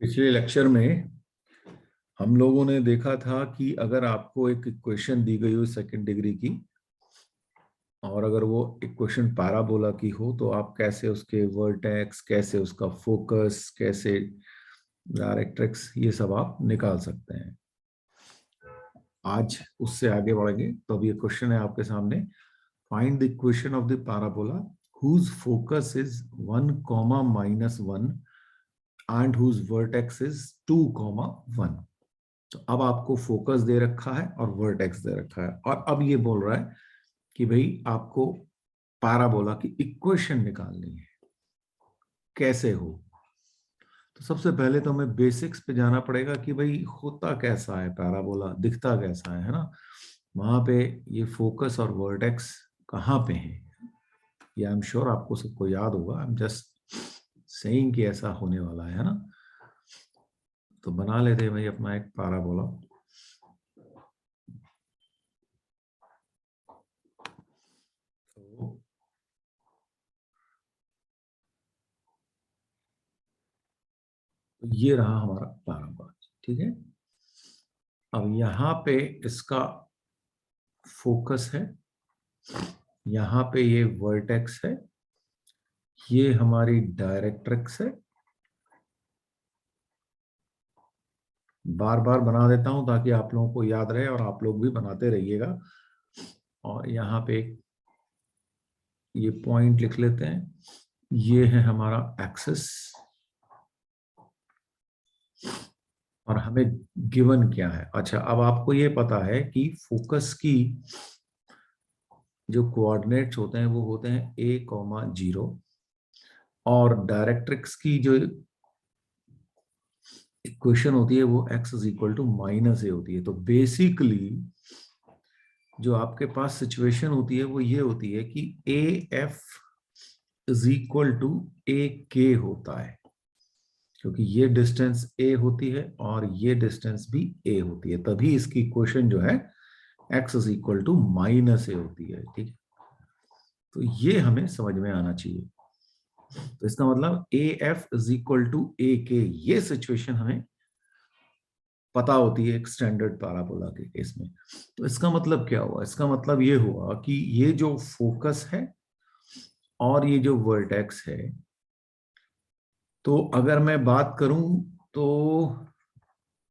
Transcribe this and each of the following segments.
पिछले लेक्चर में हम लोगों ने देखा था कि अगर आपको एक इक्वेशन दी गई हो सेकंड डिग्री की और अगर वो इक्वेशन पैराबोला की हो तो आप कैसे उसके वर्टेक्स, कैसे उसका फोकस, कैसे डायरेक्ट्रिक्स, ये सब आप निकाल सकते हैं। आज उससे आगे बढ़ेंगे। तो अब ये क्वेश्चन है आपके सामने। Find the equation of the parabola whose focus is 1, -1 and whose vertex is 2, 1। तो अब आपको फोकस दे रखा है और वर्टेक्स दे रखा है और अब ये बोल रहा है कि भाई आपको पैराबोला की इक्वेशन निकालनी है, कैसे हो। तो सबसे पहले तो हमें बेसिक्स पे जाना पड़ेगा कि भाई होता कैसा है पैराबोला, दिखता कैसा है ना। वहां पे ये फोकस और वर्टेक्स कहाँ पे है, ये आई एम श्योर आपको सबको याद होगा। आई एम जस्ट सेइंग कि ऐसा होने वाला है ना। तो बना लेते हैं भाई अपना एक पैराबोला। तो ये रहा हमारा पैराबोला, ठीक है। अब यहाँ पे इसका फोकस है, यहाँ पे ये वर्टेक्स है, ये हमारी डायरेक्ट्रिक्स है। बार बार बना देता हूं ताकि आप लोगों को याद रहे और आप लोग भी बनाते रहिएगा। और यहाँ पे ये पॉइंट लिख लेते हैं, ये है हमारा एक्सिस और हमें गिवन क्या है। अच्छा, अब आपको ये पता है कि फोकस की जो कोऑर्डिनेट्स होते हैं वो होते हैं a,0 और डायरेक्ट्रिक्स की जो इक्वेशन होती है वो x is equal to -a होती है। तो बेसिकली जो आपके पास सिचुएशन होती है वो ये होती है कि AF is equal to AK होता है, क्योंकि ये डिस्टेंस A होती है और ये डिस्टेंस भी A होती है, तभी इसकी इक्वेशन जो है x is equal to -a होती है। ठीक है, तो ये हमें समझ में आना चाहिए। तो इसका मतलब AF is equal to AK, ये सिचुएशन हमें पता होती है एक स्टैंडर्ड पैराबोला के केस में। तो इसका मतलब क्या हुआ? इसका मतलब ये हुआ कि ये जो फोकस है और ये जो वर्टेक्स है, तो अगर मैं बात करूं तो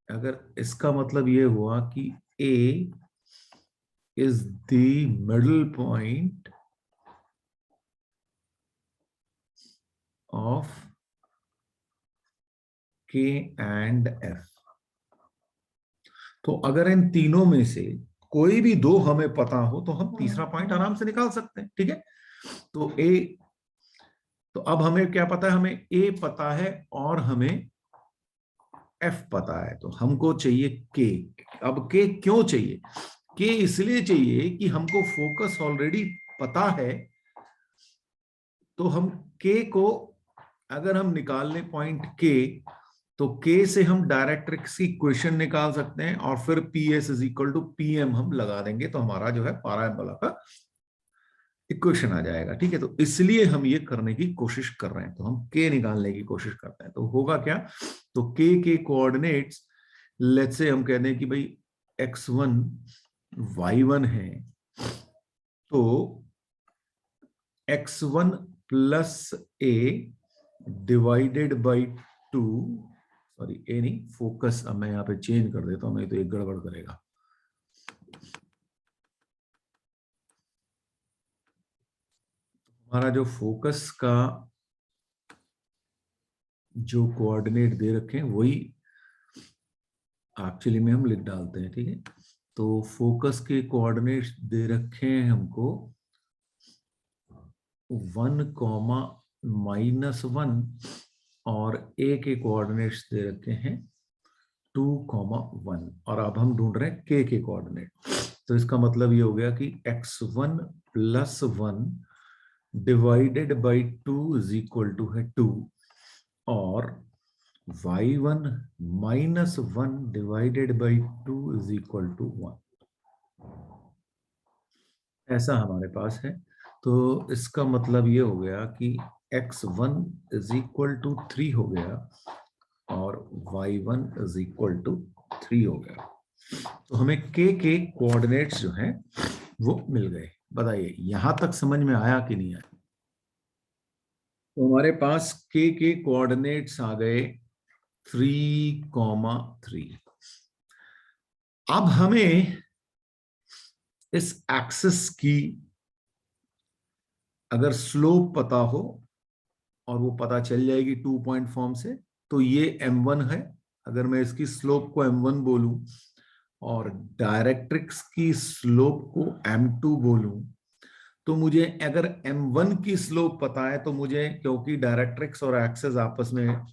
अगर इसका मतलब ये हुआ कि A is the middle point of K and F। तो अगर इन तीनों में से कोई भी दो हमें पता हो तो हम तीसरा पॉइंट आराम से निकाल सकते हैं। ठीक है, तो ए, तो अब हमें क्या पता है? हमें ए पता है और हमें एफ पता है, तो हमको चाहिए के। अब के क्यों चाहिए? के इसलिए चाहिए कि हमको फोकस ऑलरेडी पता है, तो हम के को अगर हम निकाल लें पॉइंट के, तो के से हम डायरेक्ट्रिक्स की इक्वेशन निकाल सकते हैं और फिर P S is equal to P M हम लगा देंगे, तो हमारा जो है पैराबोला का इक्वेशन आ जाएगा। ठीक है, तो इसलिए हम ये करने की कोशिश कर रहे हैं, तो हम के निकालने की कोशिश करते हैं। तो होगा क्या? तो के कोऑर्डिनेट्स, लेट्स से हम कहते हैं कि भाई x1 y1 है, तो x1 plus a divided by 2, sorry A नहीं, फोकस अब मैं यहाँ पे चेंज कर देता हूं, नहीं तो एक गड़बड़ करेगा। हमारा जो फोकस का जो कोऑर्डिनेट दे रखे हैं वही एक्चुअली में हम लिख डालते हैं। ठीक है, तो फोकस के कोऑर्डिनेट्स दे रखे हैं हमको 1, -1 और a के कोऑर्डिनेट्स दे रखे हैं 2, 1 और अब हम ढूंढ रहे हैं k के कोऑर्डिनेट। तो इसका मतलब ये हो गया कि x1 plus 1 divided by 2 is equal to है 2 और y1 -1 divided by 2 is equal to 1, ऐसा हमारे पास है। तो इसका मतलब ये हो गया कि x1 इज इक्वल टू 3 हो गया और y1 इज इक्वल टू 3 हो गया। तो हमें k के कोऑर्डिनेट्स जो हैं वो मिल गए। बताइए यहां तक समझ में आया कि नहीं आया? तो हमारे पास k के कोऑर्डिनेट्स आ गए 3,3। अब हमें इस एक्सिस की अगर स्लोप पता हो, और वो पता चल जाएगी 2 पॉइंट फॉर्म से, तो ये m1 है। अगर मैं इसकी स्लोप को m1 बोलूं और डायरेक्ट्रिक्स की स्लोप को m2 बोलूं, तो मुझे अगर m1 की स्लोप पता है तो मुझे, क्योंकि डायरेक्ट्रिक्स और एक्सिस आपस में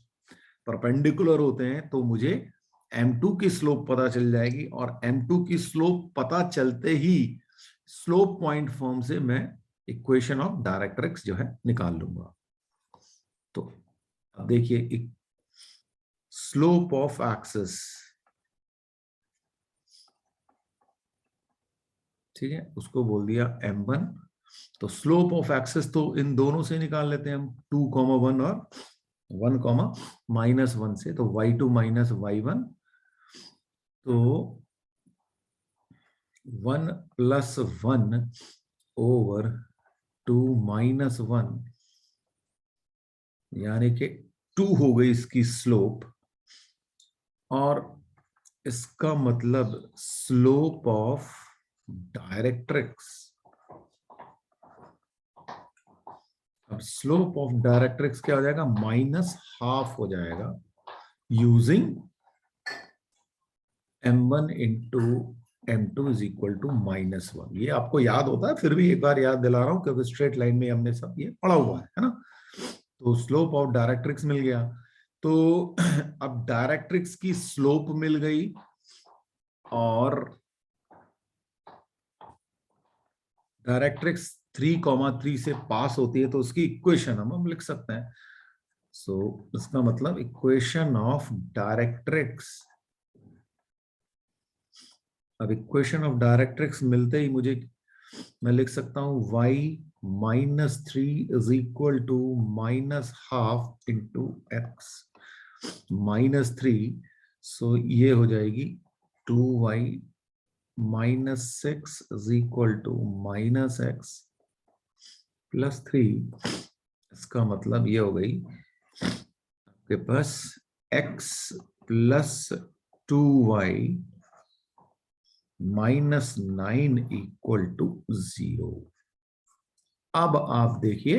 परपेंडिकुलर होते हैं, तो मुझे m2 की स्लोप पता चल जाएगी। और m2 की स्लोप पता चलते ही स्लोप पॉइंट फॉर्म से मैं इक्वेशन ऑफ डायरेक्ट्रिक्स जो है निकाल लूंगा। तो अब देखिए, स्लोप ऑफ एक्सिस, ठीक है, उसको बोल दिया m1। तो स्लोप ऑफ एक्सिस तो इन दोनों से निकाल लेते हैं हम, 2,1 और 1,-1 से। तो y2 माइनस y1, तो 1 + 1 ओवर 2 - 1, यानी कि 2 हो गई इसकी स्लोप। और इसका मतलब स्लोप ऑफ डायरेक्ट्रिक्स, अब स्लोप ऑफ डायरेक्ट्रिक्स क्या हो जाएगा, -½ हो जाएगा, using m1 into m2 is equal to -1। ये आपको याद होता है, फिर भी एक बार याद दिला रहा हूं क्योंकि स्ट्रेट लाइन में हमने सब ये पढ़ा हुआ है ना। तो स्लोप ऑफ डायरेक्ट्रिक्स मिल गया। तो अब डायरेक्ट्रिक्स की स्लोप मिल गई, और डायरेक्ट्रिक्स 3,3 से पास होती है, तो उसकी इक्वेशन हम लिख सकते हैं। सो इसका मतलब इक्वेशन ऑफ डायरेक्ट्रिक्स, अब इक्वेशन ऑफ डायरेक्ट्रिक्स मिलते ही मुझे, मैं लिख सकता हूं y-3 is equal to -½ into x -3। So ये हो जाएगी 2y -6 is equal to -x + 3। इसका मतलब ये हो गई आपके पास x + 2y -9 इक्वल टू 0। अब आप देखिए,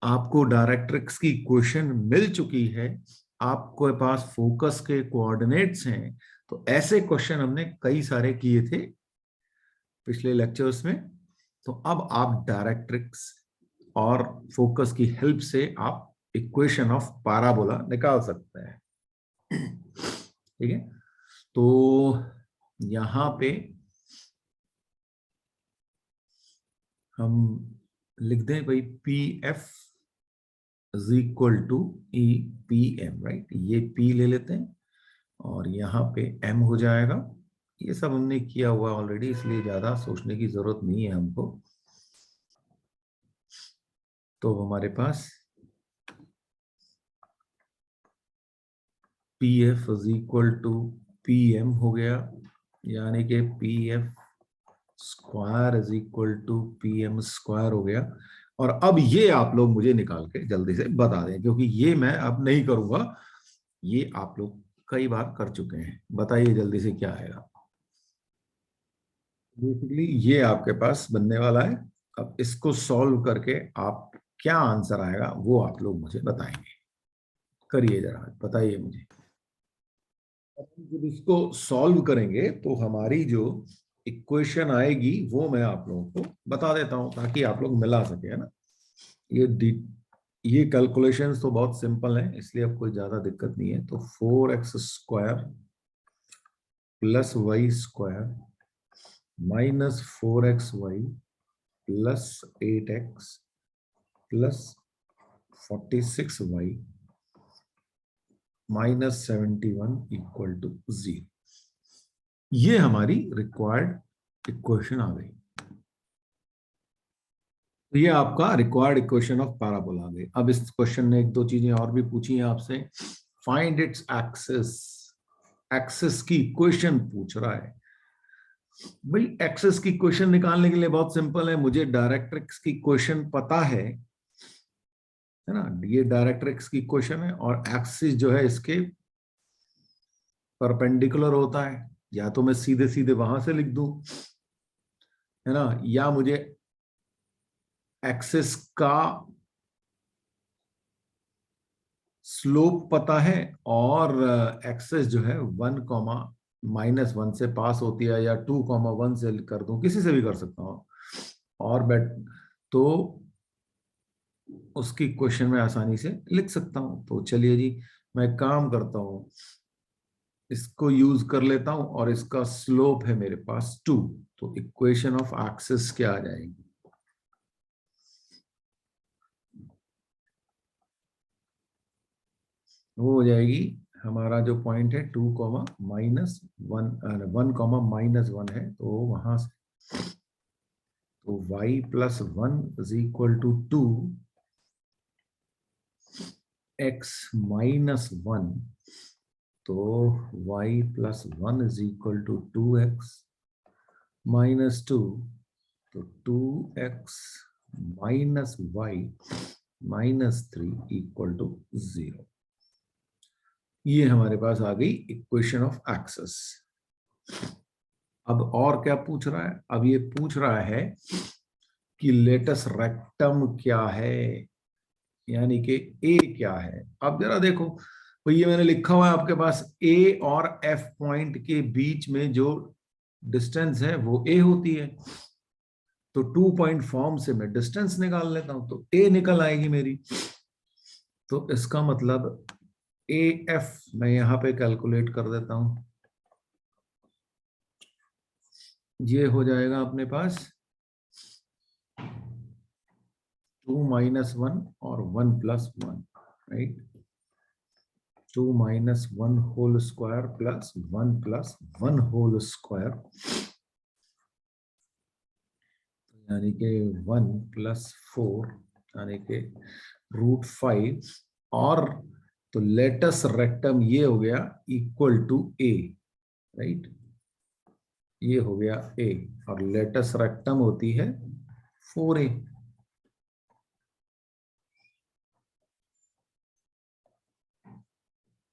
आपको डायरेक्ट्रिक्स की इक्वेशन मिल चुकी है, आपके पास फोकस के कोऑर्डिनेट्स हैं। तो ऐसे क्वेश्चन हमने कई सारे किए थे पिछले लेक्चर्स में। तो अब आप डायरेक्ट्रिक्स और फोकस की हेल्प से आप इक्वेशन ऑफ पैराबोला निकाल सकते हैं। ठीक है, तो यहां पे हम लिख दें भाई P F is equal to E P M, right. ये P ले लेते हैं और यहाँ पे M हो जाएगा। ये सब हमने किया हुआ ऑलरेडी, इसलिए ज्यादा सोचने की जरूरत नहीं है हमको। तो हमारे पास P F is equal to P M हो गया, यानी कि P F square is equal to P M square हो गया। और अब ये आप लोग मुझे निकाल के जल्दी से बता दें, क्योंकि ये मैं अब नहीं करूंगा, ये आप लोग कई बार कर चुके हैं। बताइए जल्दी से क्या आएगा। बेसिकली ये आपके पास बनने वाला है। अब इसको सॉल्व करके आप क्या आंसर आएगा वो आप लोग मुझे बताएंगे। करिए जरा, बताइए मुझे। जब इसको सॉल्व करेंगे तो हमारी जो इक्वेशन आएगी वो मैं आप लोगों को बता देता हूं, ताकि आप लोग मिला सके, है ना। ये ये कैलकुलेशंस तो बहुत सिंपल है, इसलिए अब कोई ज्यादा दिक्कत नहीं है। तो 4x² + y² -4xy + 8x + 46y -71 equal to 0। ये हमारी रिक्वायर्ड इक्वेशन आ गई। तो ये आपका रिक्वायर्ड इक्वेशन ऑफ पैराबोला आ गई। अब इस क्वेश्चन ने 1-2 चीजें और भी पूछी हैं आपसे। फाइंड इट्स एक्सिस, एक्सिस की इक्वेशन पूछ रहा है। भाई एक्सिस की इक्वेशन निकालने के लिए बहुत सिंपल है, मुझे डायरेक्ट्रिक्स की इक्वेशन पता है ना, ये डायरेक्ट्रिक्स की इक्वेशन है और एक्सिस जो है इसके परपेंडिकुलर होता है, या तो मैं सीधे सीधे वहां से लिख दूं, है ना, या मुझे एक्सिस का स्लोप पता है और एक्सिस जो है 1, -1 से पास होती है, या 2, 1 से कर दूं, किसी से भी कर सकता हूं और बेट तो उसकी क्वेश्चन में आसानी से लिख सकता हूं। तो चलिए जी, मैं काम करता हूं, इसको यूज कर लेता हूं और इसका स्लोप है मेरे पास 2, तो इक्वेशन ऑफ एक्सिस क्या आ जाएगी, वो हो जाएगी हमारा जो पॉइंट है 2, -1, 1, -1 है, तो वहां से तो y+1 = 2, x-1, तो y+1 = 2x-2, तो 2x-y-3 = 0। ये हमारे पास आ गई इक्वेशन ऑफ एक्सिस। अब और क्या पूछ रहा है, अब ये पूछ रहा है कि लेटस रेक्टम क्या है, यानी कि ए क्या है। अब जरा देखो, तो ये मैंने लिखा हुआ है आपके पास, ए और एफ पॉइंट के बीच में जो डिस्टेंस है वो ए होती है, तो 2 पॉइंट फॉर्म से मैं डिस्टेंस निकाल लेता हूं, तो ए निकल आएगी मेरी। तो इसका मतलब ए एफ मैं यहां पे कैलकुलेट कर देता हूं, ये हो जाएगा अपने पास 2-1 और 1+1, राइट, 2-1 प्लस 1+1, यानी कि 1+4, यानी कि √5, और तो लेटस रेक्टम ये हो गया इक्वल टू ए, राइट, ये हो गया ए, और लेटस रेक्टम होती है 4a।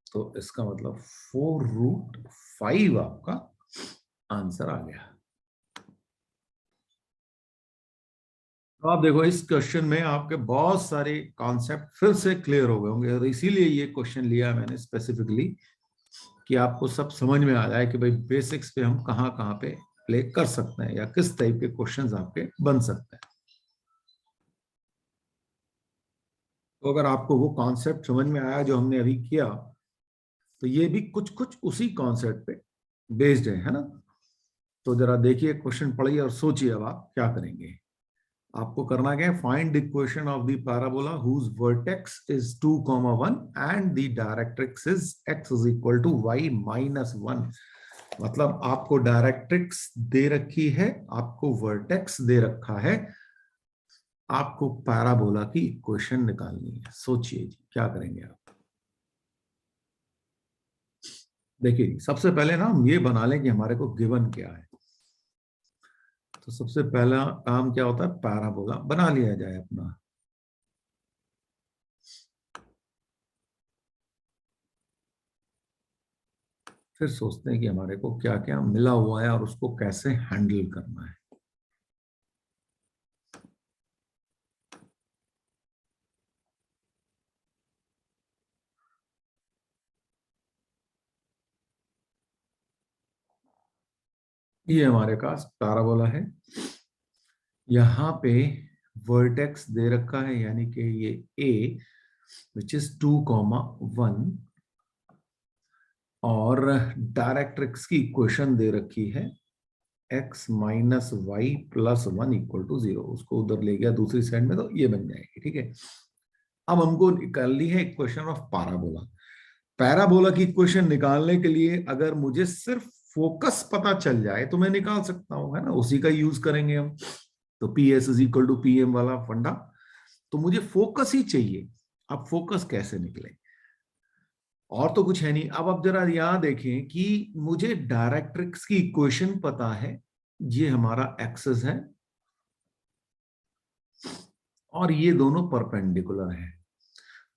तो इसका मतलब 4√5 आपका आंसर आ गया। तो आप देखो, इस क्वेश्चन में आपके बहुत सारे कॉन्सेप्ट फिर से क्लियर हो गए होंगे, और इसीलिए ये क्वेश्चन लिया मैंने स्पेसिफिकली कि आपको सब समझ में आ जाए कि भाई बेसिक्स पे हम कहाँ कहाँ पे प्ले कर सकते हैं, या किस टाइप के क्वेश्चंस आपके बन सकते हैं। तो अगर आपको वो कॉन्सेप्ट समझ में आया जो हमने अभी किया, तो ये भी कुछ कुछ उसी कॉन्सेप्ट पे बेस्ड है ना। तो जरा देखिए, क्वेश्चन पढ़िए और सोचिए अब आप क्या करेंगे। आपको करना क्या है, find the equation of the parabola whose vertex is 2, 1 and the directrix is x=y-1। मतलब आपको डायरेक्ट्रिक्स दे रखी है, आपको वर्टेक्स दे रखा है, आपको पैराबोला की इक्वेशन निकालनी है। सोचिए जी, क्या करेंगे आप। देखिए, सबसे पहले ना हम ये बना लें कि हमारे को गिवन क्या है। तो सबसे पहला काम क्या होता है, पैराबोला बना लिया जाए अपना। फिर सोचते हैं कि हमारे को क्या क्या मिला हुआ है और उसको कैसे हैंडल करना है। ये हमारे पास पैराबोला है, यहाँ पे वर्टेक्स दे रखा है, यानी कि ये a विच इज 2, 1, और डायरेक्ट्रिक्स की इक्वेशन दे रखी है x-y+1 = 0। उसको उधर ले गया दूसरी साइड में, तो ये बन जाएगी, ठीक है। अब हमको निकालनी है इक्वेशन ऑफ पैराबोला। पैराबोला की इक्वेशन निकालने के लिए अगर मुझे सिर्फ फोकस पता चल जाए तो मैं निकाल सकता हूं, है ना, उसी का यूज करेंगे हम। तो PS = PM वाला फंडा, तो मुझे फोकस ही चाहिए। अब फोकस कैसे निकले, और तो कुछ है नहीं। अब जरा यहां देखें कि मुझे डायरेक्ट्रिक्स की इक्वेशन पता है, ये हमारा एक्सिस है और ये दोनों परपेंडिकुलर है।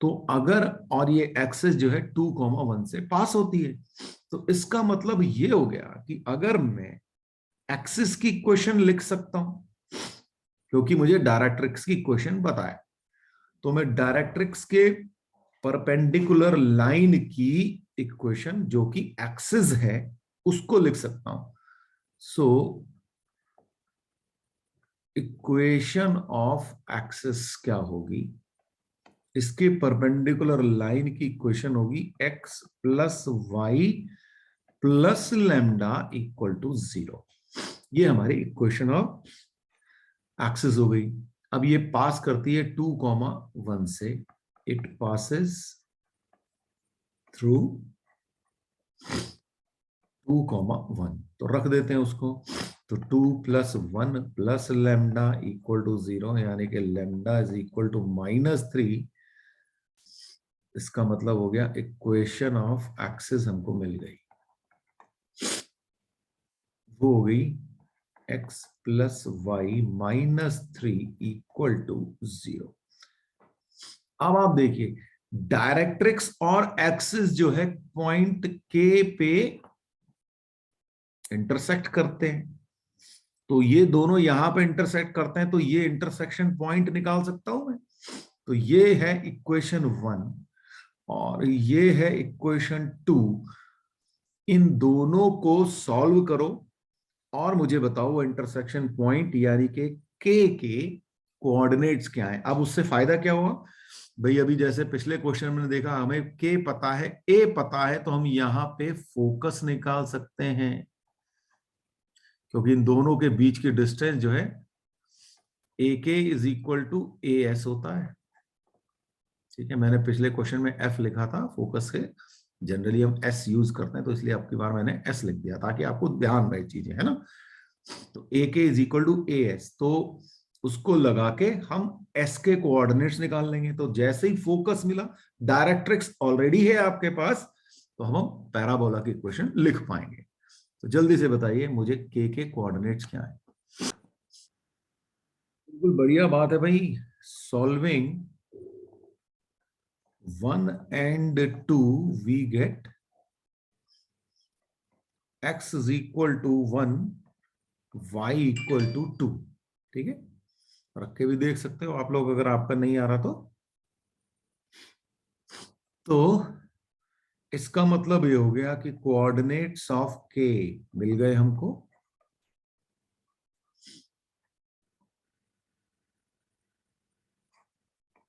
तो अगर, और ये एक्सिस जो है 2,1 से पास होती है, तो इसका मतलब ये हो गया कि अगर मैं एक्सिस की इक्वेशन लिख सकता हूं, क्योंकि मुझे डायरेक्ट्रिक्स की इक्वेशन पता है, तो मैं डायरेक्ट्रिक्स के परपेंडिकुलर लाइन की इक्वेशन जो कि एक्सिस है उसको लिख सकता हूं। सो इक्वेशन ऑफ एक्सिस क्या होगी, इसके परपेंडिकुलर लाइन की इक्वेशन होगी x plus Y plus lambda equal to 0। ये हमारी इक्वेशन ऑफ एक्सिस हो गई। अब ये पास करती है 2,1 से, इट पासेस थ्रू 2,1, तो रख देते हैं उसको। तो 2 plus 1 plus lambda equal to 0, यानी कि लैम्डा इज इक्वल टू -3। इसका मतलब हो गया इक्वेशन ऑफ एक्सिस हमको मिल गई, वो हो गई x plus Y -3 equal to 0। अब आप देखिए, डायरेक्ट्रिक्स और एक्सिस जो है पॉइंट के पे इंटरसेक्ट करते हैं, तो ये दोनों यहां पे इंटरसेक्ट करते हैं, तो ये इंटरसेक्शन पॉइंट निकाल सकता हूं मैं। तो ये है इक्वेशन 1 और ये है इक्वेशन 2। इन दोनों को सॉल्व करो और मुझे बताओ वो इंटरसेक्शन पॉइंट यानी के कोऑर्डिनेट्स क्या है। अब उससे फायदा क्या हुआ भाई, अभी जैसे पिछले क्वेश्चन में देखा, हमें के पता है, ए पता है, तो हम यहां पे फोकस निकाल सकते हैं, क्योंकि इन दोनों के बीच की डिस्टेंस जो है A K is equal to A S होता है। ठीक है, मैंने पिछले क्वेश्चन में एफ लिखा था फोकस के, जनरली हम एस यूज करते हैं, तो इसलिए आपकी बार मैंने एस लिख दिया ताकि आपको ध्यान रहे चीजें, है ना। तो A K is equal to A S, तो उसको लगा के हम एस के कोऑर्डिनेट्स निकाल लेंगे। तो जैसे ही फोकस मिला, डायरेक्ट्रिक्स ऑलरेडी है आपके पास, तो हम पैराबोला की इक्वेशन लिख पाएंगे। तो जल्दी से बताइए मुझे के कोऑर्डिनेट्स क्या है। बिल्कुल बढ़िया बात है भाई। Solving 1 and 2 we get x is equal to 1, y equal to 2। ठीक है, रख के भी देख सकते हो आप लोग अगर आपका नहीं आ रहा तो इसका मतलब ये हो गया कि कोऑर्डिनेट्स ऑफ के मिल गए हमको।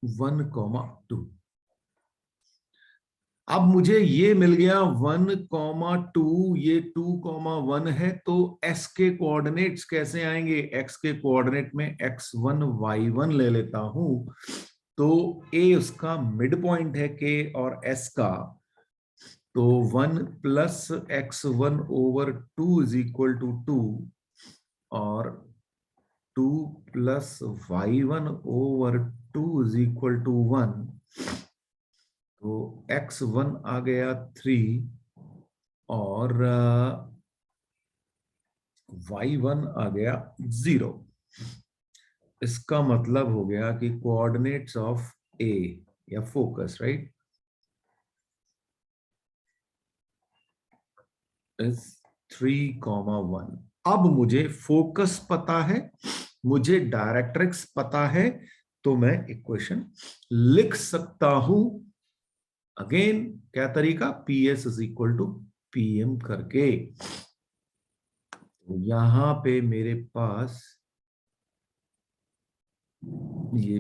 1,2। अब मुझे ये मिल गया 1,2, ये 2,1 है, तो s के कोऑर्डिनेट्स कैसे आएंगे। x के कोऑर्डिनेट में x1 y1 ले लेता हूं, तो a उसका मिड पॉइंट है k और s का, तो 1 plus x1 over 2 is equal to 2, और 2 plus y1 over 2 is equal to 1। तो x1 आ गया 3 और y1 आ गया 0। इसका मतलब हो गया कि कोऑर्डिनेट्स ऑफ a या फोकस, राइट, इज 3,1। अब मुझे फोकस पता है, मुझे डायरेक्ट्रिक्स पता है, तो मैं इक्वेशन लिख सकता हूं। अगेन क्या तरीका, P S is equal to P M करके। तो यहां पे मेरे पास ये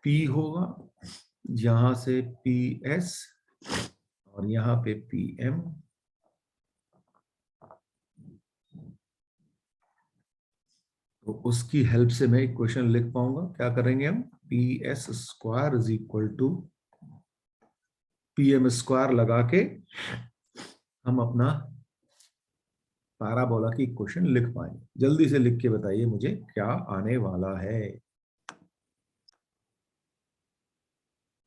P होगा, यहां से पी एस और यहां पे पी एम। तो उसकी हेल्प से मैं इक्वेशन लिख पाऊंगा। क्या करेंगे हम, P S square is equal to P M square लगा के हम अपना पैराबोला की इक्वेशन लिख पाएंगे। जल्दी से लिख के बताइए मुझे क्या आने वाला है।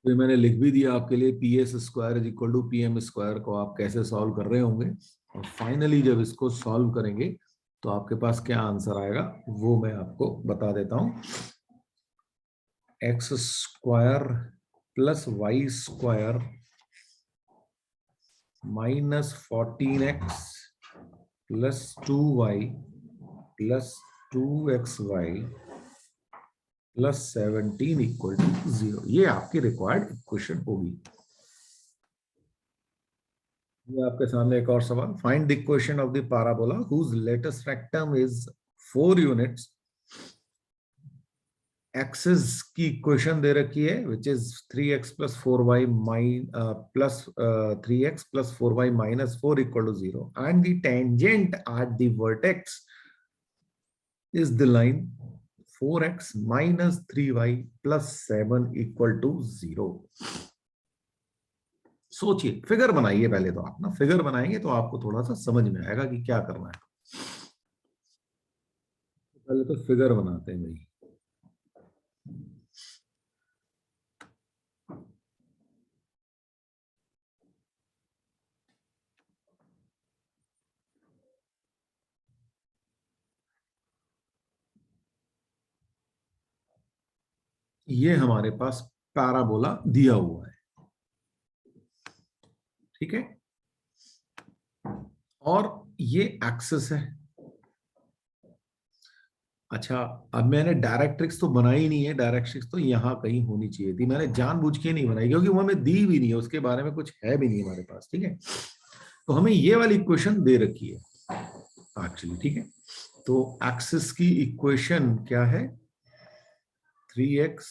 तो ये मैंने लिख भी दिया आपके लिए, P S square is equal to P M square को आप कैसे सॉल्व कर रहे होंगे, और फाइनली जब इसको सॉल्व करेंगे तो आपके पास क्या आंसर आएगा वो मैं आपको बता देता हूं। X square plus Y square minus 14x plus 2y plus 2xy plus 17 equal to 0, ये आपकी रिक्वायर्ड इक्वेशन होगी। ये आपके सामने एक और सवाल, find the equation of the parabola whose latus rectum is 4 units. Axis की इक्वेशन दे रखी है which is 3x plus 4y plus 3x plus 4y minus 4 equal to 0 and the tangent at the vertex is the line 4x minus 3y plus 7 equal to 0। सोचिए, figure बनाइए पहले, तो आप ना फिगर बनाएंगे तो आपको थोड़ा सा समझ में आएगा कि क्या करना है। पहले तो फिगर बनाते हैं भाई। ये हमारे पास पैराबोला दिया हुआ है, ठीक है, और ये एक्सिस है। अच्छा, अब मैंने डायरेक्ट्रिक्स तो बनाई नहीं है, डायरेक्ट्रिक्स तो यहां कहीं होनी चाहिए थी, मैंने जानबूझ के नहीं बनाई क्योंकि वो हमें दी भी नहीं है, उसके बारे में कुछ है भी नहीं हमारे पास, ठीक है। तो हमें ये वाली इक्वेशन दे रखी है एक्चुअली, ठीक है। तो एक्सिस की इक्वेशन क्या है, 3x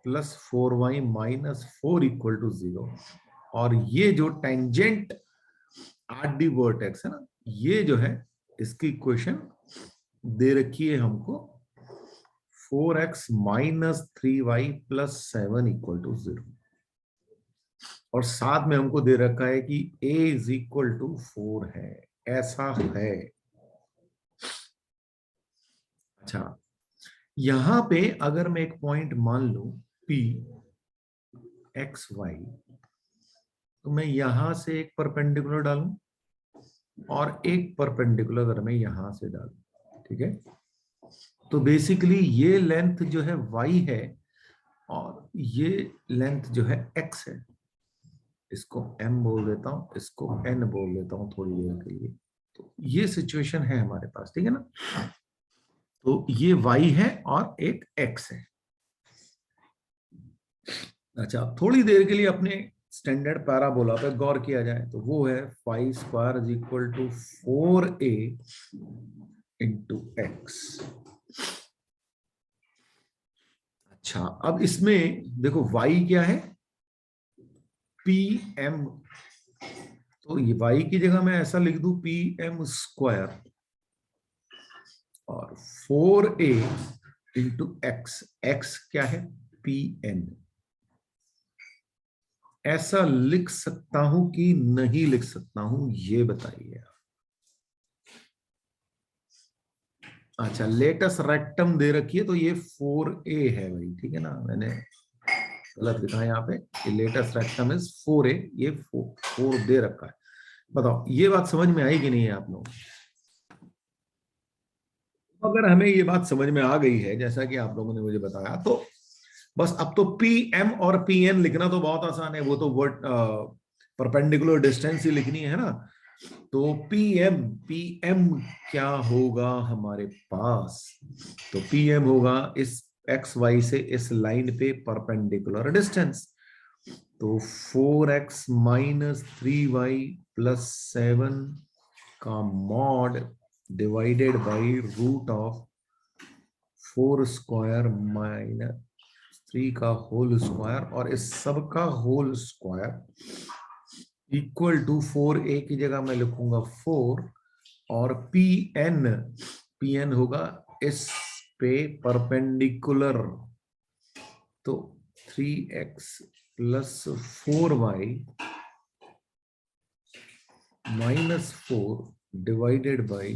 plus 4y minus 4 equal to 0, और ये जो टेंजेंट एट दी वर्टेक्स है ना, ये जो है इसकी इक्वेशन दे रखी है हमको 4x minus 3y plus 7 equal to 0, और साथ में हमको दे रखा है कि a इज इक्वल टू 4 है, ऐसा है। अच्छा, यहां पे अगर मैं एक पॉइंट मान लू p x y, तो मैं यहां से एक परपेंडिकुलर डालूं और एक परपेंडिकुलर अगर मैं यहां से डालूं, ठीक है। तो बेसिकली ये लेंथ जो है y है और ये लेंथ जो है x है, इसको m बोल देता हूं, इसको n बोल देता हूं थोड़ी देर के लिए। तो ये सिचुएशन है हमारे पास, ठीक है ना। तो ये y है और एक x है। अच्छा, थोड़ी देर के लिए अपने स्टैंडर्ड पैराबोला पे गौर किया जाए तो वो है 5 square is equal to 4a into X. अच्छा, अब इसमें देखो y क्या है, pm, तो ये y की जगह मैं ऐसा लिख दूं pm स्क्वायर और 4a इंटू एक्स, एक्स क्या है pn। ऐसा लिख सकता हूं कि नहीं लिख सकता हूं, ये बताइए। अच्छा, लेटेस्ट रेक्टम दे रखी है तो ये 4a है भाई, ठीक है ना, मैंने गलत लिखा है यहाँ पे, ये लेटेस्ट रेक्टम इज 4a, ये 4 दे रखा है। बताओ ये बात समझ में आई कि नहीं है आप लोग। अगर हमें ये बात समझ में आ गई है जैसा कि आप लोगों ने मुझे बताया, तो बस अब तो पी एम और पी एन लिखना तो बहुत आसान है, वो तो वर्ड परपेंडिकुलर डिस्टेंस ही लिखनी है ना। तो पी एम क्या होगा हमारे पास, तो पी एम होगा इस एक्स वाई से इस लाइन पे परपेंडिकुलर डिस्टेंस, तो 4x माइनस 3y प्लस 7 का mod divided by root of 4 square minus 3 का होल स्क्वायर, और इस सब का whole square equal to 4a की जगह मैं लिखूंगा 4, और पी एन होगा इस पे परपेंडिकुलर, तो 3x plus 4y minus 4 divided by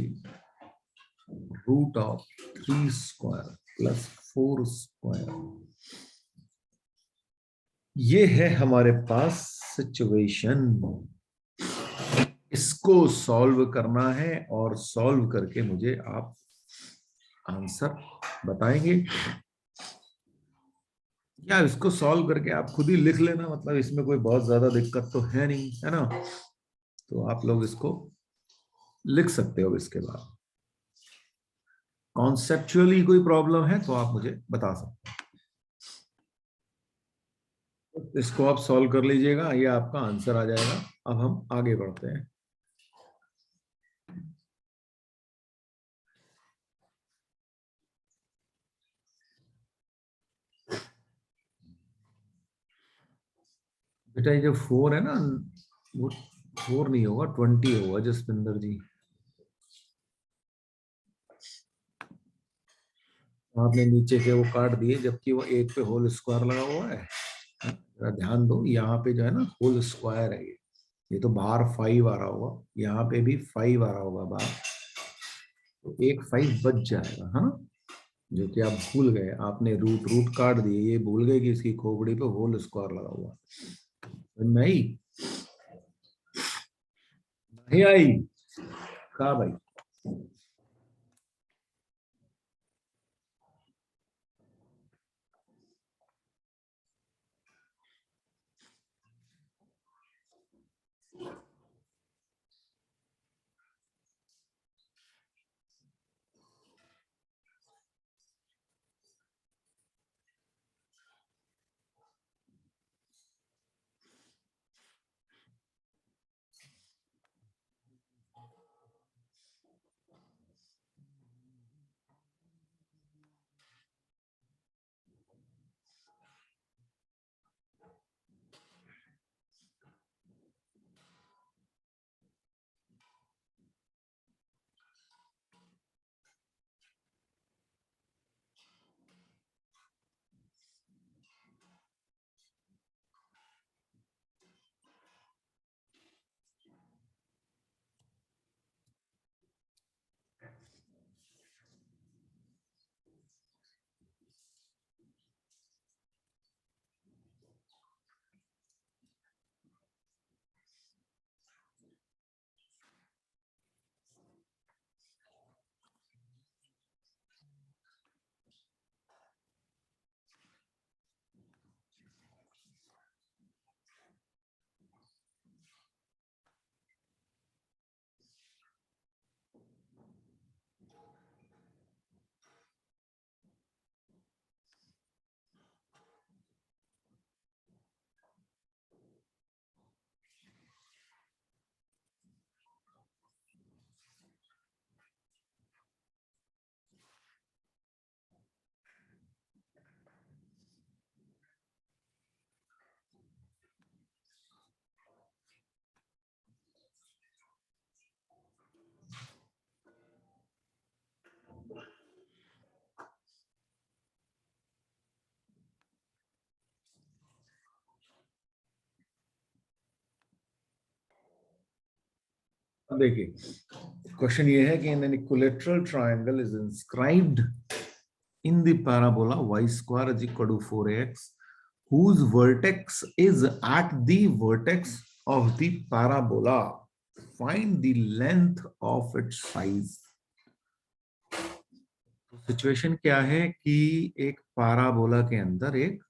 root of 3 square plus 4 square, ये है हमारे पास सिचुएशन, इसको सॉल्व करना है और सॉल्व करके मुझे आप आंसर बताएंगे, या इसको सॉल्व करके आप खुद ही लिख लेना, मतलब इसमें कोई बहुत ज्यादा दिक्कत तो है नहीं, है ना। तो आप लोग इसको लिख सकते हो। इसके बाद कॉन्सेप्चुअली कोई प्रॉब्लम है तो आप मुझे बता सकते हो। इसको आप सॉल्व कर लीजिएगा, ये आपका आंसर आ जाएगा। अब हम आगे बढ़ते हैं। बेटा ये जो 4 है ना, वो 4 नहीं होगा, 20 होगा जसविंदर जी। आपने नीचे के वो काट दिए, जबकि वो 1 पे होल स्क्वायर लगा हुआ है। जरा ध्यान दो, यहाँ पे जो है ना होल स्क्वायर है, ये तो बाहर 5 आ रहा होगा, यहाँ पे भी 5 आ रहा होगा बाहर, तो एक 5 बच जाएगा, है ना। जो कि आप भूल गए, आपने रूट रूट काट दिए, ये भूल गए कि इसकी खोपड़ी पे होल स्क्वायर लगा हुआ है। नहीं, नहीं आई, कहा भाई। अब देखिए, क्वेश्चन ये है कि in an equilateral triangle is inscribed in the parabola y square is equal to 4x whose vertex is at the vertex of the parabola, find the length of its size। Situation क्या है कि एक parabola के अंदर एक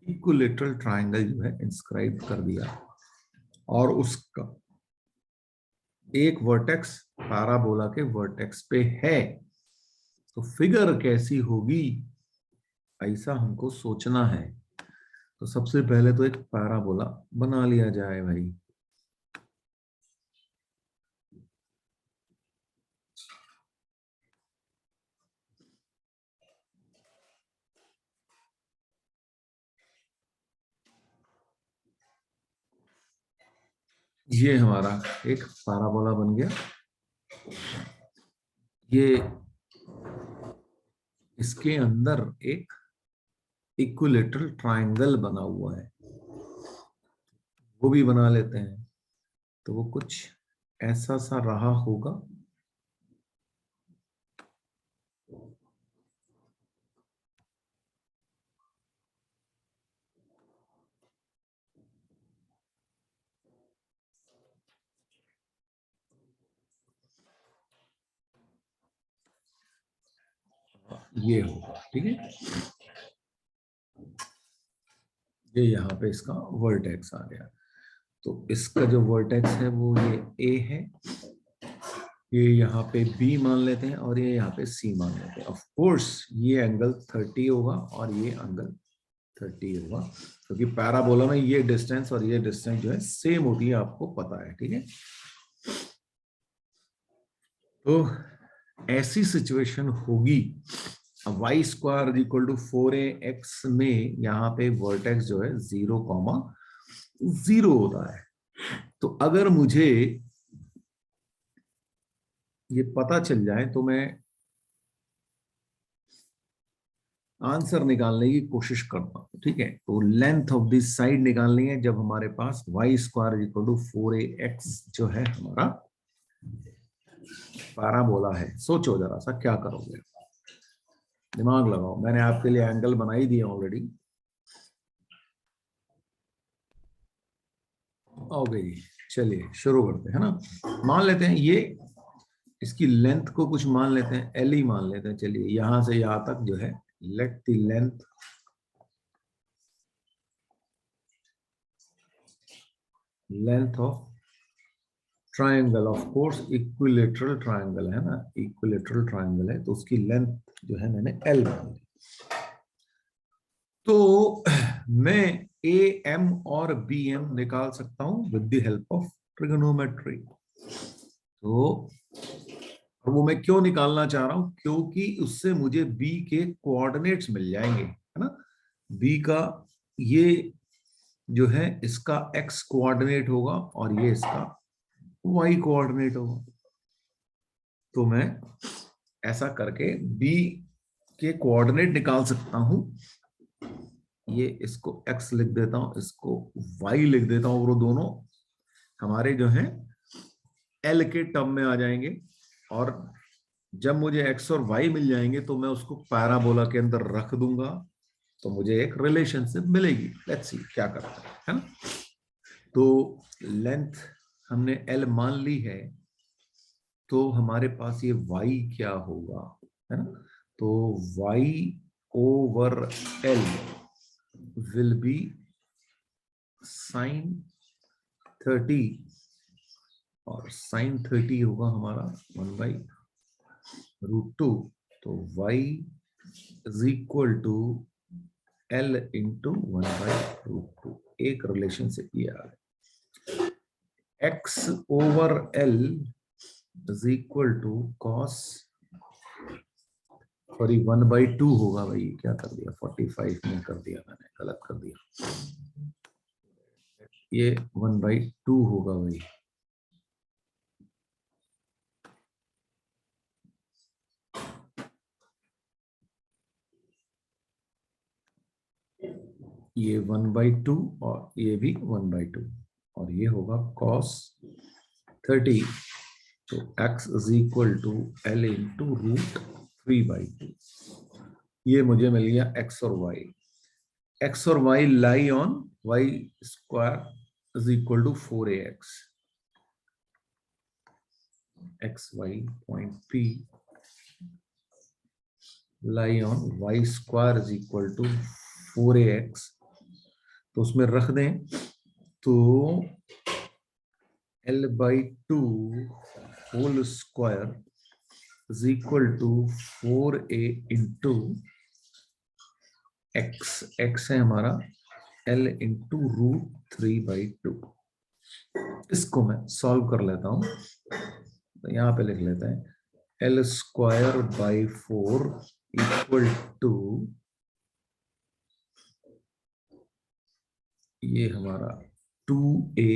equilateral triangle जो है inscribe कर दिया, और उसका एक वर्टेक्स पाराबोला के वर्टेक्स पे है, तो फिगर कैसी होगी, ऐसा हमको सोचना है। तो सबसे पहले तो एक पैराबोला बना लिया जाए भाई। ये हमारा एक पैराबोला बन गया। ये इसके अंदर एक इक्विलेटरल ट्रायंगल बना हुआ है, वो भी बना लेते हैं। तो वो कुछ ऐसा सा रहा होगा। ये होगा, ठीक है। ये यहाँ पे इसका वर्टेक्स आ गया। तो इसका जो वर्टेक्स है वो ये ए है, ये यहाँ पे बी मान लेते हैं और ये यहाँ पे सी मान लेते हैं। ऑफ कोर्स ये एंगल 30 होगा और ये एंगल 30 होगा, क्योंकि पैराबोला में ये डिस्टेंस और ये डिस्टेंस जो है सेम होती है, आपको पता है, ठीक है। तो ऐसी सिचुएशन होगी, Y square equal to 4ax में यहाँ पे वर्टेक्स जो है 0,0 होता है। तो अगर मुझे ये पता चल जाए तो मैं आंसर निकालने की कोशिश करता हूं, ठीक है। तो लेंथ ऑफ दिस साइड निकालनी है जब हमारे पास y square equal to 4ax जो है हमारा पैराबोला है। सोचो जरा सा क्या करोगे, दिमाग लगाओ, मैंने आपके लिए एंगल बना ही दिया ऑलरेडी। ओके जी, चलिए शुरू करते हैं ना। मान लेते हैं ये इसकी लेंथ को कुछ मान लेते हैं, एल ही मान लेते हैं। चलिए यहां से यहां तक जो है, let the length of triangle, of course equilateral triangle है ना, इक्विलेटरल ट्रायंगल है, तो उसकी लेंथ जो है मैंने एल मान ली। तो मैं ए एम और बी एम निकाल सकता हूं with the help of trigonometry. तो वो मैं क्यों निकालना चाह रहा हूं, क्योंकि उससे मुझे बी के कोऑर्डिनेट्स मिल जाएंगे, है ना। बी का ये जो है इसका एक्स कोऑर्डिनेट होगा और ये इसका वाई कोऑर्डिनेट होगा। तो मैं ऐसा करके बी के कोऑर्डिनेट निकाल सकता हूं। ये इसको x लिख देता हूं, इसको y लिख देता हूं, वो दोनों हमारे जो हैं l के टर्म में आ जाएंगे। और जब मुझे x और y मिल जाएंगे तो मैं उसको पैराबोला के अंदर रख दूंगा, तो मुझे एक रिलेशनशिप मिलेगी। लेट्स सी क्या करता है ना। तो लेंथ हमने l मान ली है, तो हमारे पास ये y क्या होगा, है ना। तो y over l will be sin 30, और sin 30 होगा हमारा 1/√2। तो y is equal to l into 1/√2। एक रिलेशनशिप ये आ गया। x over l is equal to cos, sorry 1/2 होगा भाई, क्या कर दिया 45 में कर दिया, मैंने गलत कर दिया। ये 1/2 होगा भाई। ये 1/2 और ये भी 1/2, और ये होगा cos 30। तो x is equal to l into √3/2। ये मुझे मिल गया x और y। x और y lie on y square is equal to 4ax। xy point P lie on y square is equal to 4ax। तो उसमें रख दें तो l/2 whole square is equal to 4a into x है हमारा l into √3/2। इसको मैं solve कर लेता हूं, तो यहां पे लिख लेते हैं l square by 4 equal to, ये हमारा 2a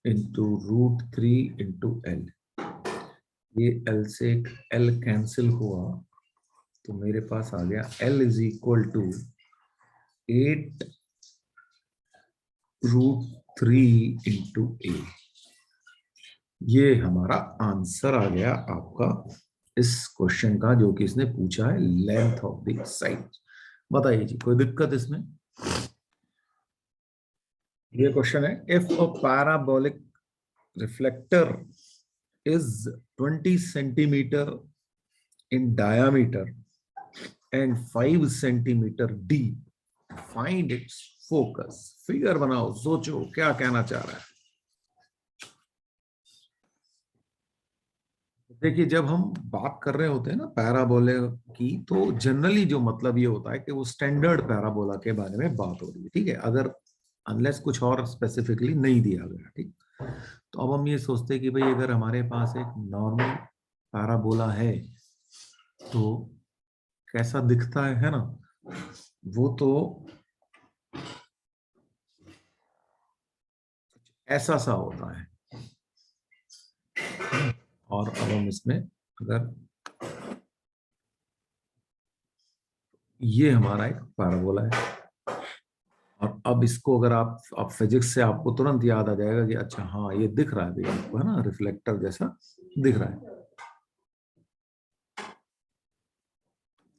इंटू √3 इंटू l। ये l से l कैंसिल हुआ, तो मेरे पास आ गया l is equal to 8√3 into a। ये हमारा आंसर आ गया आपका इस क्वेश्चन का, जो कि इसने पूछा है लेंथ ऑफ द साइड। बताइए जी, कोई दिक्कत इसमें? ये क्वेश्चन है, if a parabolic reflector is 20 centimeter in diameter and 5 centimeter deep. Find its focus. Figure बनाओ, सोचो क्या कहना चाह रहा है। देखिए, जब हम बात कर रहे होते हैं ना पैराबोला की, तो जनरली जो मतलब ये होता है कि वो स्टैंडर्ड पैराबोला के बारे में बात हो रही है, ठीक है, अगर अनलेस कुछ और स्पेसिफिकली नहीं दिया गया, ठीक। तो अब हम ये सोचते हैं कि भाई अगर हमारे पास एक नॉर्मल पैराबोला है तो कैसा दिखता है ना, वो तो ऐसा सा होता है। और अब हम इसमें अगर ये हमारा एक पैराबोला है, और अब इसको अगर आप फिजिक्स से आपको तुरंत याद आ जाएगा कि अच्छा हाँ ये दिख रहा है भैया आपको, है ना, रिफ्लेक्टर जैसा दिख रहा है।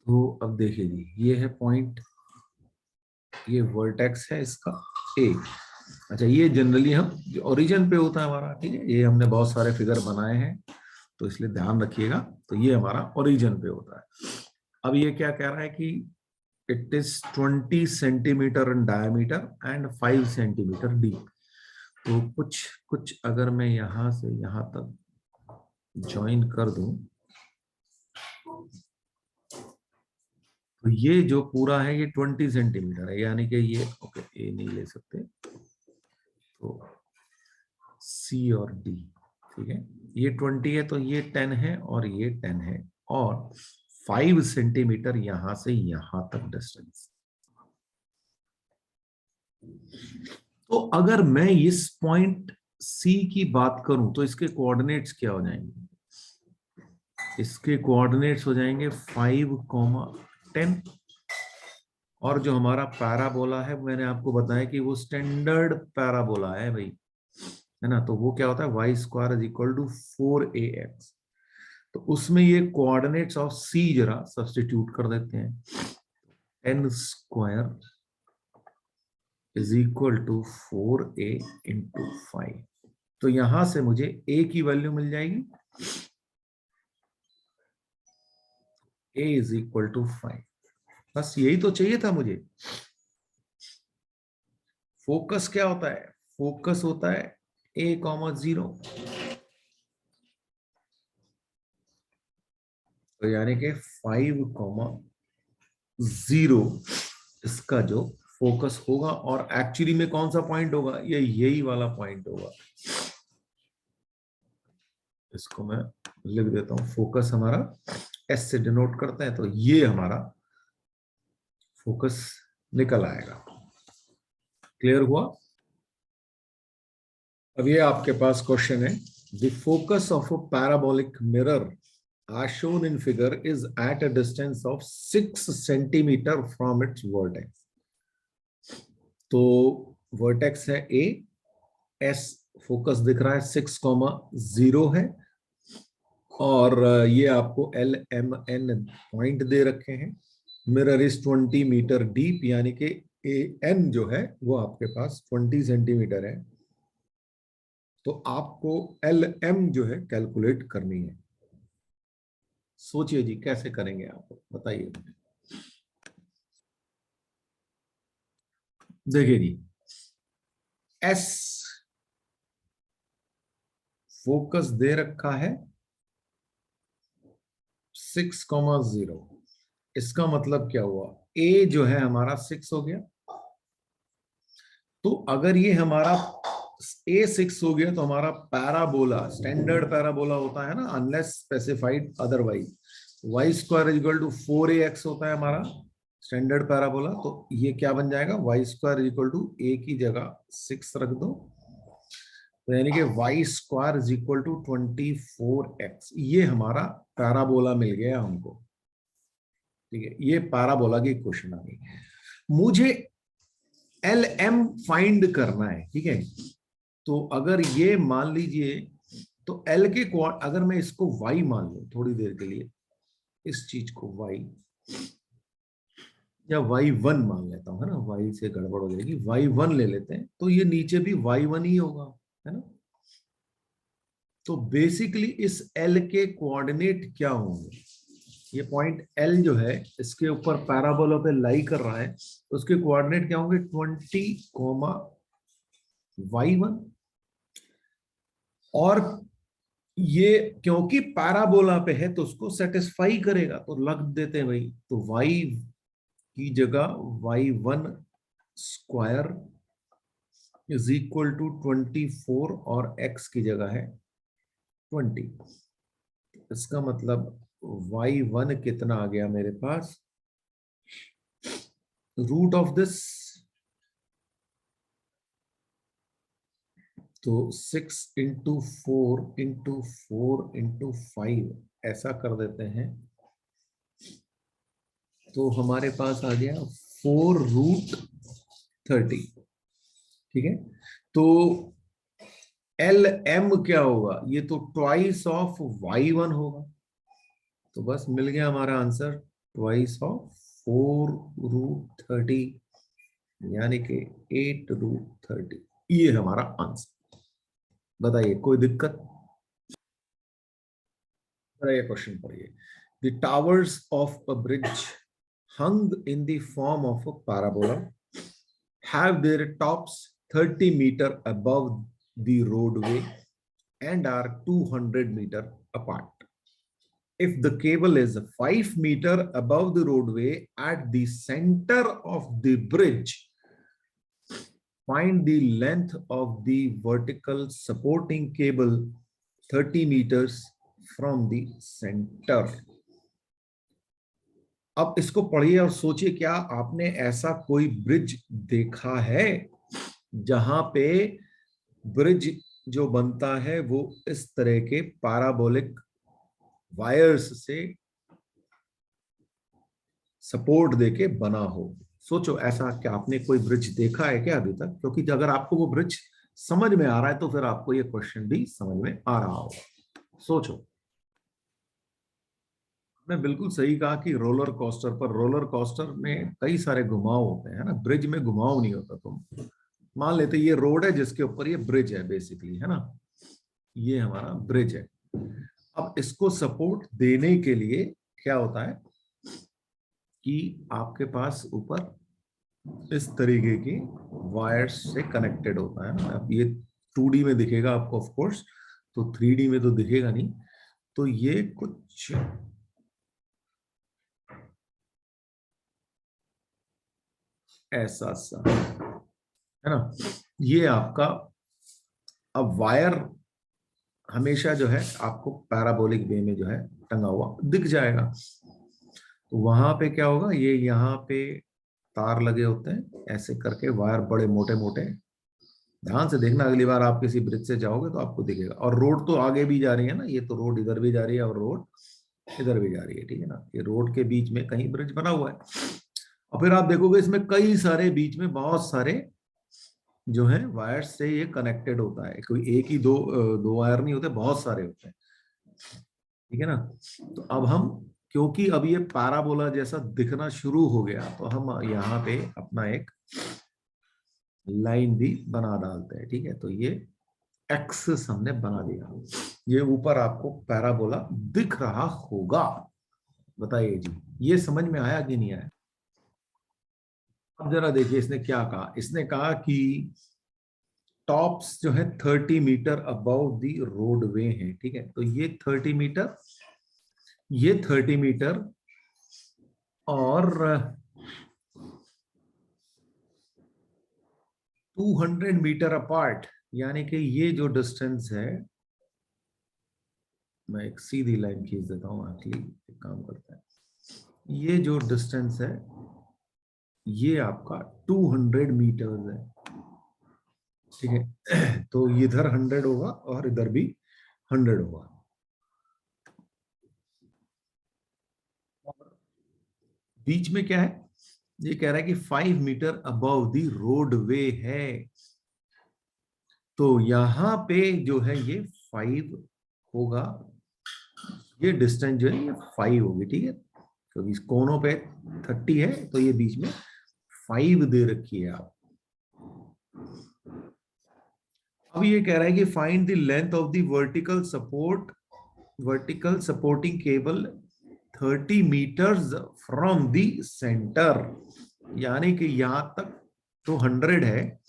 तो अब देखिए जी, ये है पॉइंट, ये वर्टेक्स है इसका ए। अच्छा, ये जनरली हम ओरिजिन पे होता है हमारा, ठीक है, ये हमने बहुत सारे फिगर बनाए हैं तो इसलिए ध्यान रखिएगा। तो ये हमारा ओरिजिन पे होता है। अब ये क्या कह रहा है कि it is 20 centimetre in diameter and 5 centimetre deep. तो कुछ कुछ अगर मैं यहां से यहां तक ज्वाइन कर दूं, तो ये जो पूरा है ये 20 सेंटीमीटर है, यानी कि ये ओके, ए नहीं ले सकते, तो सी और डी, ठीक है, ये 20 है तो ये 10 है और ये 10 है, और 5 सेंटीमीटर यहां से यहां तक डिस्टेंस। तो अगर मैं इस पॉइंट सी की बात करूं तो इसके कोऑर्डिनेट्स क्या हो जाएंगे? इसके कोऑर्डिनेट्स हो जाएंगे 5,10। और जो हमारा पैराबोला है मैंने आपको बताया कि वो स्टैंडर्ड पैराबोला है भाई, है ना, तो वो क्या होता है, Y square is equal to 4ax। तो उसमें ये कोऑर्डिनेट्स ऑफ सी जरा सब्स्टिट्यूट कर देते हैं, n square is equal to 4a into 5। तो यहां से मुझे a की वैल्यू मिल जाएगी, a इज इक्वल टू 5। बस यही तो चाहिए था मुझे। फोकस क्या होता है? फोकस होता है a,0, तो यानी कि 5,0 इसका जो फोकस होगा, और एक्चुअली में कौन सा पॉइंट होगा, ये यही वाला पॉइंट होगा। इसको मैं लिख देता हूं, फोकस हमारा एस से डिनोट करते हैं, तो ये हमारा फोकस निकल आएगा। क्लियर हुआ? अब ये आपके पास क्वेश्चन है, the focus of a parabolic mirror as shown in figure is at a distance of 6 centimeter from its vertex. तो वर्टेक्स है ए, एस फोकस दिख रहा है 6,0 है, और ये आपको एल एम एन पॉइंट दे रखे हैं। मिरर इज 20 मीटर डीप, यानी कि ए एन जो है वो आपके पास 20 सेंटीमीटर है। तो आपको एल एम जो है कैलकुलेट करनी है। सोचिए जी कैसे करेंगे आप, बताइए। देखिए जी, एस फोकस दे रखा है 6,0। इसका मतलब क्या हुआ, ए जो है हमारा 6 हो गया। तो अगर ये हमारा A6 हो गया तो हमारा पैराबोला, स्टैंडर्ड पैराबोला होता है ना, unless specified otherwise, Y square equal to 4ax होता है हमारा स्टैंडर्ड पैराबोला। तो ये क्या बन जाएगा, Y square equal to A की जगह 6 रख दो, तो यानी कि Y square is equal to 24x। ये हमारा पैराबोला मिल गया हमको, ठीक है, ये पैराबोला की क्वेश्चन आ गई। मुझे एल एम फाइंड करना है, ठीक है। तो अगर ये मान लीजिए, तो एल के अगर मैं इसको वाई मान लूं थोड़ी देर के लिए, इस चीज को वाई या y1 मान लेता हूं, है ना, y से गड़बड़ हो जाएगी, y1 ले लेते हैं, तो ये नीचे भी y1 ही होगा, है ना। तो बेसिकली इस एल के कोऑर्डिनेट क्या होंगे? ये पॉइंट एल जो है इसके ऊपर पैराबोला पे लाई कर रहा है, तो उसके कोऑर्डिनेट क्या होंगे? 20, और ये क्योंकि पैराबोला पे है तो उसको सेटिस्फाई करेगा, तो लग देते हैं भाई। तो y की जगह y1² इज इक्वल टू 24 और x की जगह है 20। इसका मतलब y1 कितना आ गया मेरे पास? रूट ऑफ दिस, तो 6 × 4 × 4 × 5 ऐसा कर देते हैं, तो हमारे पास आ गया 4√30। ठीक है, तो एल एम क्या होगा? ये तो ट्वाइस ऑफ y1 होगा, तो बस मिल गया हमारा आंसर, ट्वाइस ऑफ 4√30, यानी कि 8√30। ये हमारा आंसर। बताइए कोई दिक्कत? ये क्वेश्चन पढ़िए। The towers of a bridge hung in the form of a parabola have their tops 30 meter above the roadway and are 200 meter apart. If the cable is 5 meter above the roadway at the center of the bridge, find the length of the vertical supporting cable 30 meters from the center. अब इसको पढ़िए और सोचिए, क्या आपने ऐसा कोई bridge देखा है जहां पे ब्रिज जो बनता है वो इस तरह के पैराबोलिक वायर्स से सपोर्ट देके बना हो? सोचो, ऐसा क्या आपने कोई ब्रिज देखा है क्या अभी तक? क्योंकि अगर आपको वो ब्रिज समझ में आ रहा है तो फिर आपको ये क्वेश्चन भी समझ में आ रहा होगा। सोचो। मैं बिल्कुल सही कहा कि रोलर कोस्टर पर, रोलर कोस्टर में कई सारे घुमाव होते हैं ना, ब्रिज में घुमाव नहीं होता। तुम मान लेते ये रोड है जिसके ऊपर ये ब्रिज है बेसिकली, है ना, ये हमारा ब्रिज है। अब इसको सपोर्ट देने के लिए क्या होता है कि आपके पास ऊपर इस तरीके की वायर्स से कनेक्टेड होता है ना। अब ये 2D में दिखेगा आपको ऑफ कोर्स, तो 3D में तो दिखेगा नहीं। तो ये कुछ ऐसा सा है ना, ये आपका। अब वायर हमेशा जो है आपको पैराबोलिक वे में जो है टंगा हुआ दिख जाएगा। तो वहां पे क्या होगा, ये यहाँ पे तार लगे होते हैं ऐसे करके, वायर बड़े मोटे मोटे। ध्यान से देखना, अगली बार आप किसी ब्रिज से जाओगे तो आपको दिखेगा। और रोड तो आगे भी जा रही है ना, ये तो रोड इधर भी जा रही है और रोड इधर भी जा रही है, ठीक है ना। ये रोड के बीच में कहीं ब्रिज बना हुआ है, और फिर आप देखोगे इसमें कई सारे, बीच में बहुत सारे जो है वायर्स से ये कनेक्टेड होता है। कोई एक ही दो वायर नहीं होते, बहुत सारे होते हैं, ठीक है ना। तो अब हम, क्योंकि अब ये पैराबोला जैसा दिखना शुरू हो गया, तो हम यहाँ पे अपना एक लाइन भी बना डालते हैं, ठीक है। तो ये एक्सिस हमने बना दिया, ये ऊपर आपको पैराबोला दिख रहा होगा। बताइए जी, ये समझ में आया कि नहीं आया? अब जरा देखिए इसने क्या कहा। इसने कहा कि टॉप्स जो है 30 मीटर अबव द रोडवे है, ठीक है। तो ये 30 मीटर, ये 30 मीटर, और 200 मीटर अपार्ट, यानी कि ये जो डिस्टेंस है, मैं एक सीधी लाइन खींच देता हूं, एक्चुअली एक काम करता है, ये जो डिस्टेंस है ये आपका 200 मीटर है, ठीक है। तो इधर 100 होगा और इधर भी 100 होगा। बीच में क्या है, ये कह रहा है कि 5 मीटर अबव द रोडवे है। तो यहां पे जो है ये 5 होगा, ये डिस्टेंस जो है ये 5 होगी, ठीक है। क्योंकि इस कोनों पे 30 है, तो ये बीच में 5 दे रखी है आप। अब ये कह रहा है कि find the length of the vertical supporting cable 30 meters from the centre, यानी कि यहां तक तो 100 है,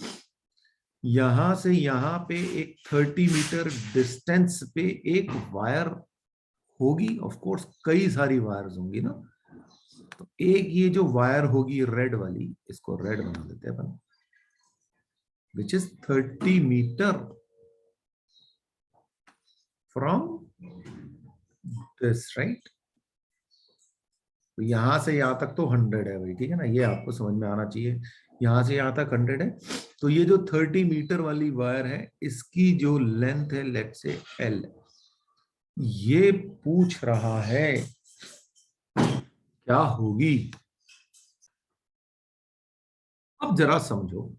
यहां से यहां पे एक 30 मीटर डिस्टेंस पे एक वायर होगी। ऑफ कोर्स कई सारी वायर्स होंगी ना, तो एक ये जो वायर होगी रेड वाली, इसको रेड बना देते हैं अपन, which is 30 metre from this, right. तो यहां से यहां तक तो 100 है भाई, ठीक है ना, ये आपको समझ में आना चाहिए। यहां से यहां तक 100 है, तो ये जो 30 मीटर वाली वायर है, इसकी जो लेंथ है लेट्स से L, ये पूछ रहा है क्या होगी। अब जरा समझो,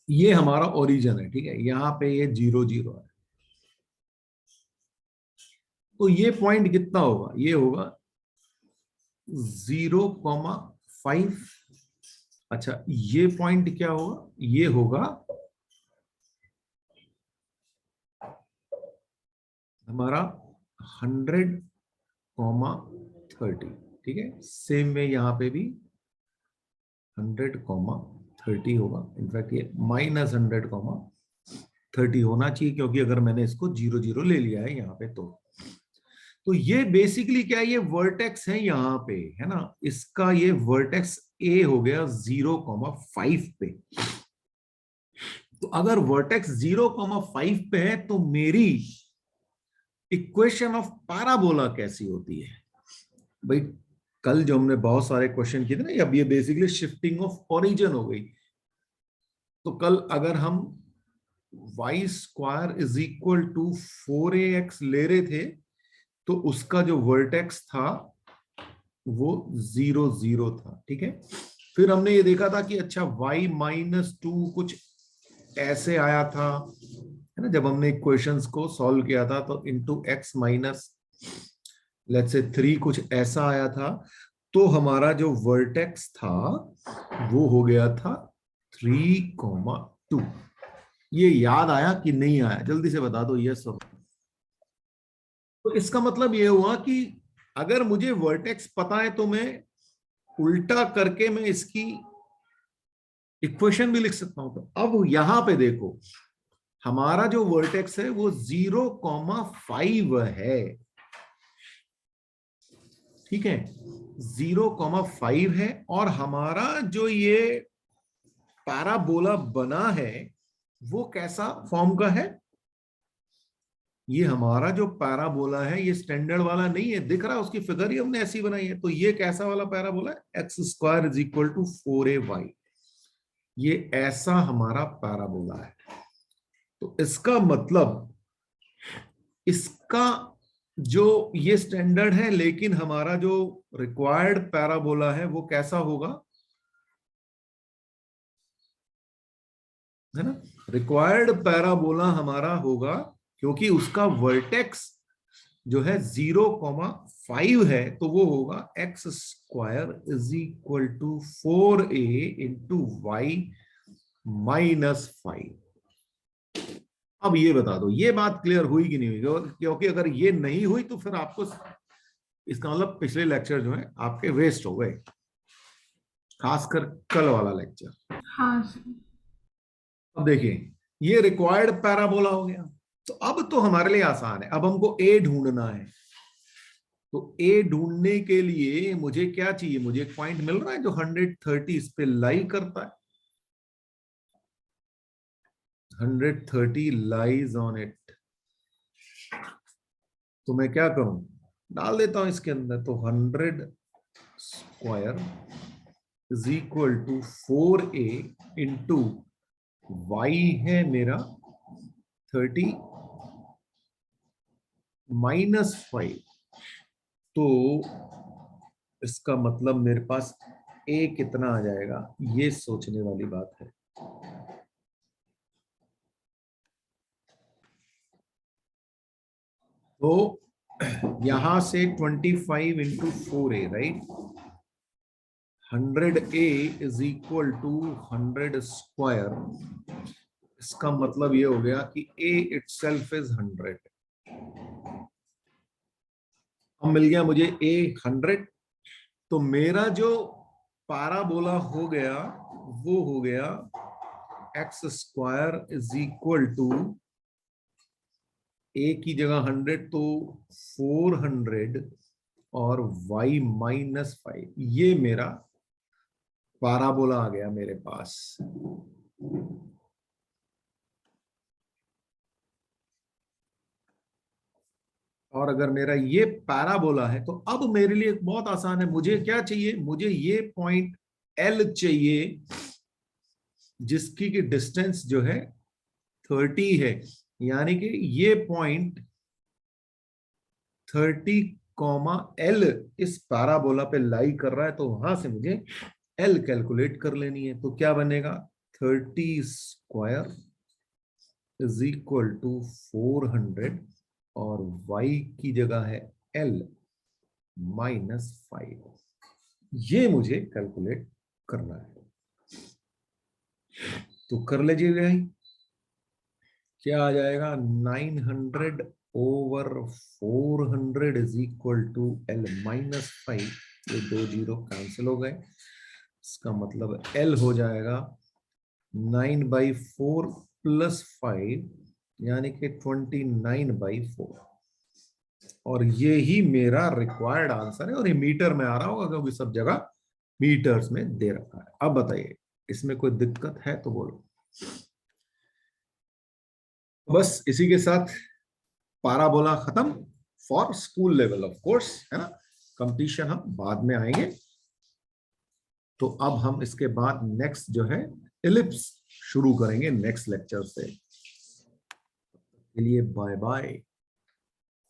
ये हमारा ओरिजिन है, ठीक है, यहां पे ये 0 0 है, तो ये पॉइंट कितना होगा, ये होगा 0,5। अच्छा, ये पॉइंट क्या होगा, ये होगा हमारा 100,30, ठीक है। सेम में यहां पे भी 100,30 होगा, इनफैक्ट ये -100,30 होना चाहिए, क्योंकि अगर मैंने इसको 0 0 ले लिया है यहाँ पे, तो ये बेसिकली क्या है, ये वर्टेक्स है यहाँ पे, है ना, इसका ये वर्टेक्स ए हो गया 0,5 पे। तो अगर वर्टेक्स 0,5 पे है, तो मेरी इक्वेशन ऑफ पैराबोला कैसी होती है भाई। कल जो हमने बहुत सारे क्वेश्चन किए थे ना, अब ये बेसिकली शिफ्टिंग ऑफ ओरिजिन हो गई। तो कल अगर हम y square is equal to 4ax ले रहे थे, तो उसका जो वर्टेक्स था वो 0 0 था, ठीक है। फिर हमने ये देखा था कि अच्छा y-2 कुछ ऐसे आया था, है ना, जब हमने इक्वेशंस को सॉल्व किया था, तो into x minus let's say 3 कुछ ऐसा आया था। तो हमारा जो वर्टेक्स था वो हो गया था 3,2। ये याद आया कि नहीं आया, जल्दी से बता दो यस और। तो इसका मतलब ये हुआ कि अगर मुझे वर्टेक्स पता है, तो मैं उल्टा करके मैं इसकी इक्वेशन भी लिख सकता हूं। तो अब यहां पे देखो, हमारा जो वर्टेक्स है वो 0,5 है, ठीक है, 0,5 है। और हमारा जो ये पैराबोला बना है वो कैसा फॉर्म का है, ये हमारा जो पैराबोला है ये स्टैंडर्ड वाला नहीं है, दिख रहा है, उसकी फिगर ही हमने ऐसी बनाई है। तो ये कैसा वाला पैराबोला है, x square is equal to 4ay, ये ऐसा हमारा पैराबोला है। तो इसका मतलब इसका जो ये स्टैंडर्ड है, लेकिन हमारा जो रिक्वायर्ड पैराबोला है वो कैसा होगा, है ना, रिक्वायर्ड पैराबोला हमारा होगा, क्योंकि उसका वर्टेक्स जो है 0,5 है, तो वो होगा x square is equal to 4a into Y -5। अब ये बता दो, ये बात क्लियर हुई कि नहीं हुई, क्योंकि अगर ये नहीं हुई तो फिर आपको इसका मतलब पिछले लेक्चर जो है आपके वेस्ट हो गए, खासकर कल वाला लेक्चर। हाँ सर। अब देखिए, ये रिक्वायर्ड पैराबोला हो गया, तो अब तो हमारे लिए आसान है, अब हमको ए ढूंढना है। तो ए ढूंढने के लिए मुझे क्या चाहिए, मुझे एक पॉइंट मिल रहा है जो 130 इस पे लाई करता है, 130 लाइज ऑन इट। तो मैं क्या करूं, डाल देता हूं इसके अंदर, तो 100 square is equal to 4a into Y है मेरा 30 -5। तो इसका मतलब मेरे पास ए कितना आ जाएगा, ये सोचने वाली बात है। तो यहां से 25 into 4a, right, 100a is equal to 100 square इसका मतलब ये हो गया कि a itself is 100। अब मिल गया मुझे a 100, तो मेरा जो पाराबोला हो गया वो हो गया x square is equal to a की जगह 100 तो 400 और y -5। ये मेरा पाराबोला आ गया मेरे पास। और अगर मेरा ये पैराबोला है तो अब मेरे लिए बहुत आसान है। मुझे क्या चाहिए, मुझे ये पॉइंट L चाहिए जिसकी की डिस्टेंस जो है 30 है, यानी कि ये पॉइंट 30, L इस पैराबोला पे लाई कर रहा है, तो वहां से मुझे L कैलकुलेट कर लेनी है। तो क्या बनेगा, 30 स्क्वायर इज इक्वल टू 400 और y की जगह है L -5। ये मुझे कैलकुलेट करना है, तो कर लीजिए भाई। क्या आ जाएगा, 900/400 इज इक्वल टू L -5। ये 2 जीरो कैंसिल हो गए। इसका मतलब L हो जाएगा 9/4 + 5, यानी कि 29/4। और ये ही मेरा रिक्वायर्ड आंसर है। और ये मीटर में आ रहा होगा क्योंकि सब जगह मीटर्स में दे रखा है। अब बताइए, इसमें कोई दिक्कत है तो बोलो। बस इसी के साथ पाराबोला खत्म for school level, of course, है ना। कंपटीशन हम बाद में आएंगे। तो अब हम इसके बाद नेक्स्ट जो है इलिप्स शुरू करेंगे नेक्स्ट लेक्चर से। के लिए बाय बाय।